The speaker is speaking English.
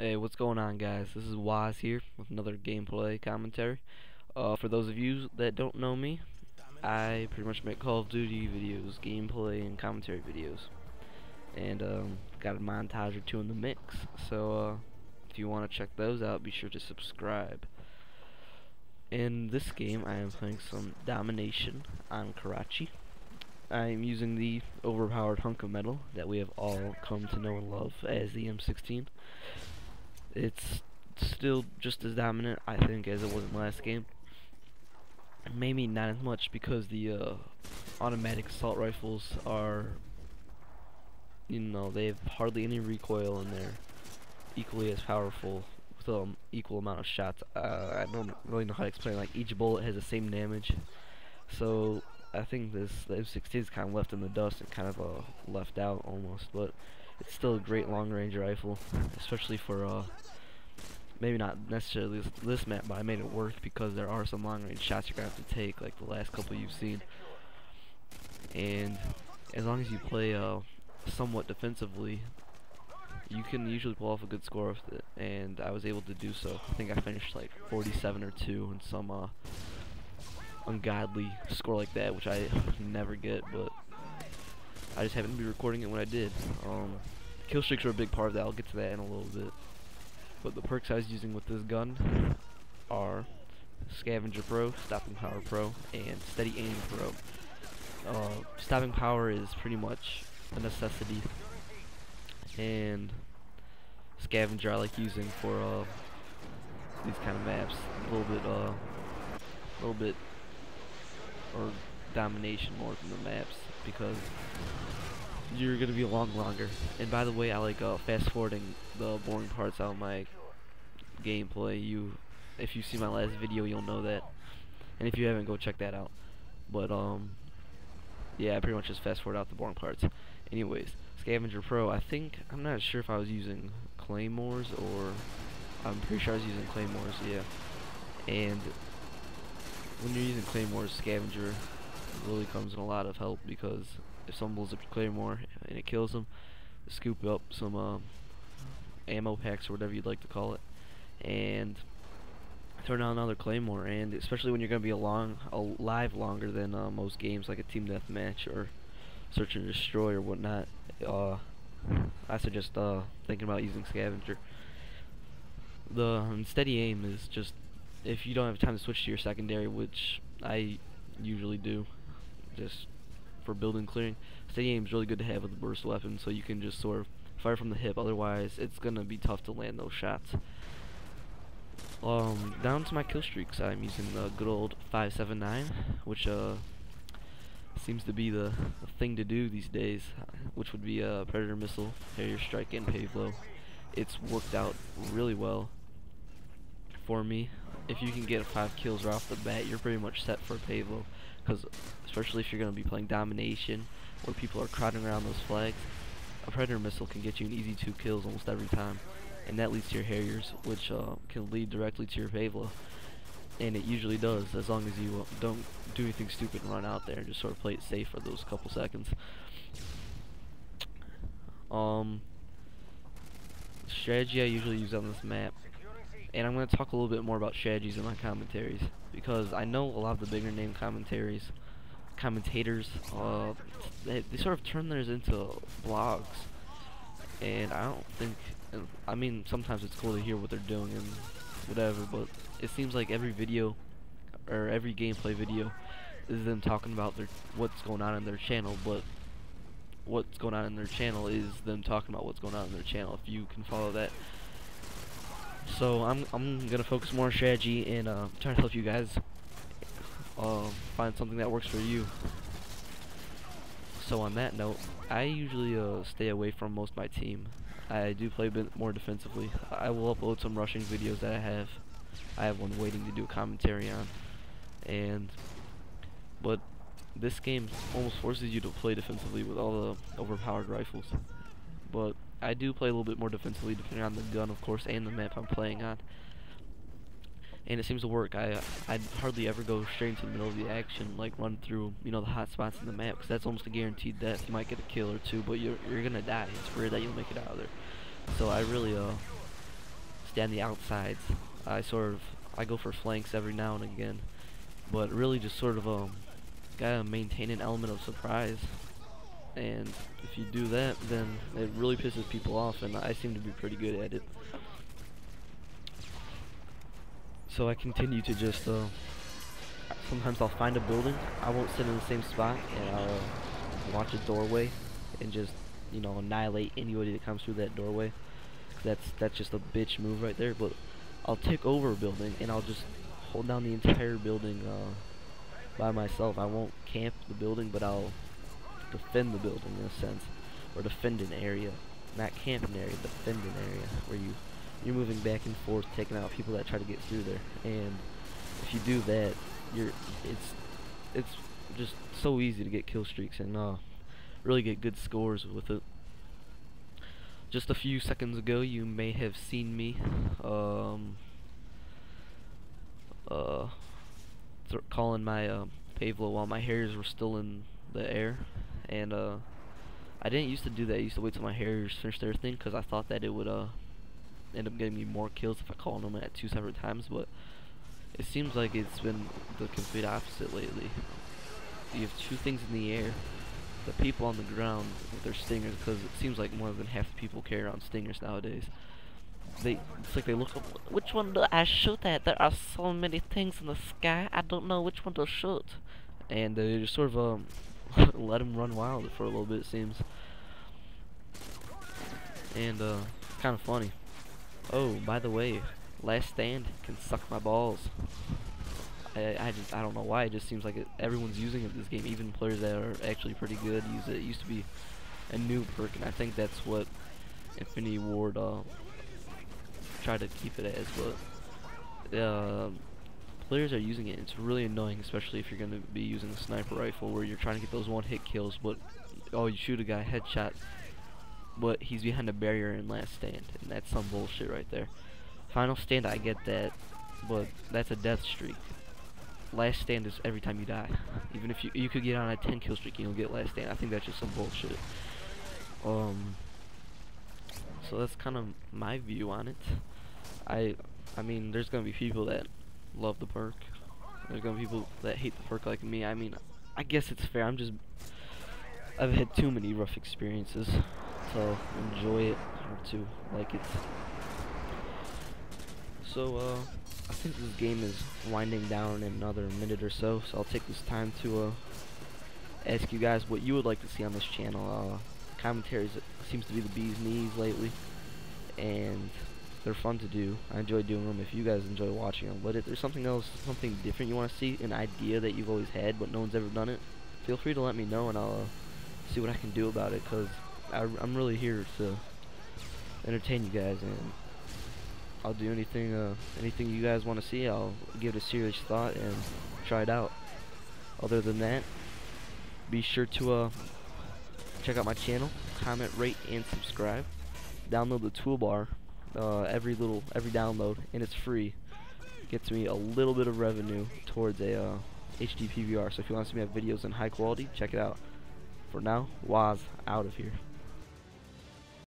Hey, what's going on, guys? This is Waz here with another gameplay commentary. For those of you that don't know me, I pretty much make Call of Duty videos, gameplay, and commentary videos. And got a montage or two in the mix. So if you want to check those out, be sure to subscribe. In this game, I am playing some Domination on Karachi. I'm using the overpowered hunk of metal that we have all come to know and love as the M16. It's still just as dominant, I think, as it was in the last game. Maybe not as much because the automatic assault rifles are, they have hardly any recoil and they're equally as powerful with equal amount of shots. I don't really know how to explain. Like, each bullet has the same damage, so I think the M16 is kind of left in the dust and kind of left out almost, but it's still a great long-range rifle, especially for maybe not necessarily this map, but I made it work because there are some long-range shots you're gonna have to take, like the last couple you've seen. And as long as you play somewhat defensively, you can usually pull off a good score with it, and I was able to do so. I think I finished like 47 or 2 in some ungodly score like that, which I never get, but I just happened to be recording it when I did. Kill streaks are a big part of that. I'll get to that in a little bit. But the perks I was using with this gun are Scavenger Pro, Stopping Power Pro, and Steady Aim Pro. Stopping Power is pretty much a necessity, and Scavenger I like using for these kind of maps. A little bit, or Domination more than the maps, because you're gonna be along longer. And by the way, I like fast forwarding the boring parts out of my gameplay. If you see my last video, you'll know that, and if you haven't, go check that out. But yeah, I pretty much just fast forward out the boring parts. Anyways, Scavenger Pro, I'm not sure if I was using Claymores, or I'm pretty sure I was using Claymores, yeah. And when you're using Claymores, Scavenger really comes in a lot of help, because if someone blows up your Claymore and it kills them, scoop up some ammo packs or whatever you'd like to call it, and turn on another Claymore. And especially when you're going to be alive longer than most games, like a team deathmatch or search and destroy or whatnot, I suggest thinking about using Scavenger. The steady aim is just, if you don't have time to switch to your secondary, which I usually do, just for building clearing, steady aim is really good to have with a burst weapon, so you can just sort of fire from the hip. Otherwise, it's gonna be tough to land those shots. Down to my kill streaks, I'm using the good old 579, which seems to be the thing to do these days, which would be a Predator Missile, Harrier Strike, and Pavlo. It's worked out really well for me. If you can get 5 kills right off the bat, you're pretty much set for Pavlo, because especially if you're going to be playing Domination, where people are crowding around those flags, a Predator Missile can get you an easy 2 kills almost every time, and that leads to your Harriers, which can lead directly to your Pavlo. And it usually does, as long as you don't do anything stupid and run out there and just sort of play it safe for those couple seconds. Strategy I usually use on this map, and I'm going to talk a little bit more about strategies in my commentaries, because I know a lot of the bigger name commentators, they sort of turn theirs into blogs, and I don't think, I mean, sometimes it's cool to hear what they're doing and whatever, but it seems like every video, or every gameplay video, is them talking about what's going on in their channel, but what's going on in their channel is them talking about what's going on in their channel, if you can follow that. So I'm gonna focus more on strategy and try to help you guys find something that works for you. So on that note, I usually stay away from most of my team. I do play a bit more defensively. I will upload some rushing videos that I have. I have one waiting to do a commentary on, but this game almost forces you to play defensively with all the overpowered rifles. But I do play a little bit more defensively depending on the gun, of course, and the map I'm playing on. And it seems to work. I hardly ever go straight into the middle of the action, like run through, the hot spots in the map, because that's almost a guaranteed death. You might get a kill or two, but you're gonna die. It's rare that you'll make it out of there. So I really stay on the outsides. I go for flanks every now and again, but really just sort of gotta maintain an element of surprise. And if you do that, then it really pisses people off, and I seem to be pretty good at it. So I continue to just sometimes I'll find a building. I won't sit in the same spot, and I'll watch a doorway and just, you know, annihilate anybody that comes through that doorway. That's just a bitch move right there. But I'll take over a building and I'll just hold down the entire building by myself. I won't camp the building, but I'll defend the building in a sense, or defend an area, not camp an area, defend an area where you're moving back and forth, taking out people that try to get through there. And if you do that, it's just so easy to get kill streaks and really get good scores with it. Just a few seconds ago, you may have seen me calling my Pavlo while my hairs were still in the air, and I didn't used to do that. I used to wait till my hairs finished everything because I thought that it would end up getting me more kills if I called them at 2 separate times, but it seems like it's been the complete opposite lately. You have 2 things in the air, the people on the ground with their stingers, because it seems like more than half the people carry around stingers nowadays. It's like they look up, which one do I shoot at? There are so many things in the sky, I don't know which one to shoot. And they just sort of let him run wild for a little bit, it seems. And kind of funny. Oh, by the way, Last Stand can suck my balls. I don't know why. It just seems like everyone's using it this game. Even players that are actually pretty good use it. It used to be a new perk, and I think that's what Infinity Ward tried to keep it as. But players are using it. It's really annoying, especially if you're going to be using a sniper rifle where you're trying to get those one-hit kills. But you shoot a guy headshot, but he's behind a barrier in Last Stand, and that's some bullshit right there. Final Stand, I get that, but that's a death streak. Last Stand is every time you die. Even if you could get on a 10 kill streak and you'll get Last Stand. I think that's just some bullshit. So that's kind of my view on it. I mean, there's gonna be people that love the perk. There's gonna be people that hate the perk like me. I mean, I guess it's fair. I've had too many rough experiences to enjoy it or to like it. So I think this game is winding down in another minute or so, so I'll take this time to ask you guys what you would like to see on this channel. Commentaries seems to be the bee's knees lately, and they're fun to do. I enjoy doing them if you guys enjoy watching them. But if there's something else, something different you want to see, an idea that you've always had but no one's ever done it, feel free to let me know and I'll see what I can do about it, because I'm really here to entertain you guys, and I'll do anything you guys want to see. I'll give it a serious thought and try it out. Other than that, be sure to check out my channel, comment, rate, and subscribe. Download the toolbar. Every download, and it's free. Gets me a little bit of revenue towards a HD PVR. So if you want to see me have videos in high quality, check it out. For now, Waz out of here.